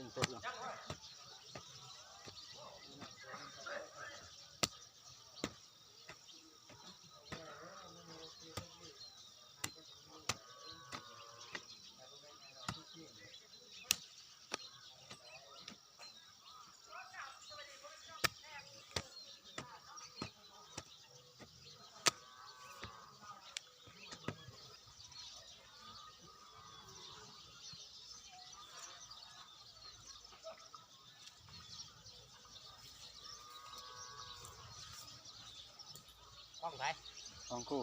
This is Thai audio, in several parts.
เป็นเป็ดหรอกล้องไทย ของกู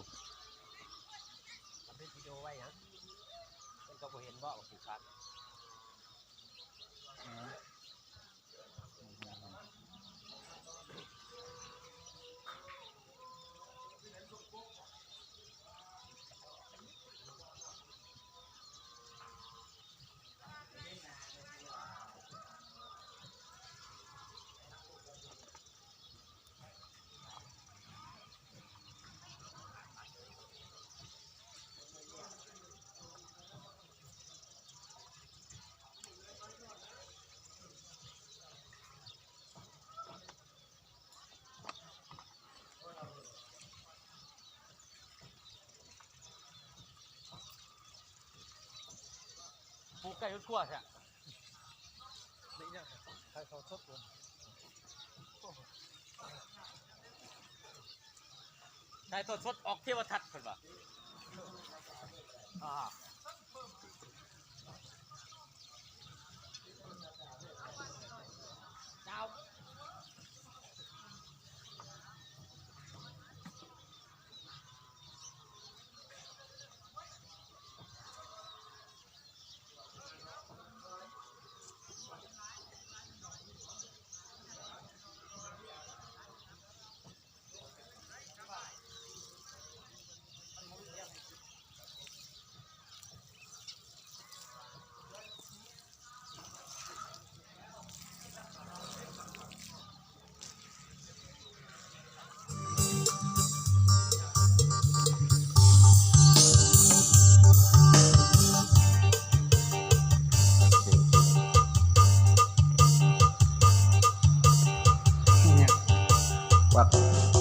ทำเป็นวิดีโอไว้ยังเป็นก็เห็นบ่ผูกขาดผูกไก่ทั่วใช่ไหมนี่เนี่ยใครเขาทดลองได้ตัวสดออกเทวทัศน์เพิ่นว่า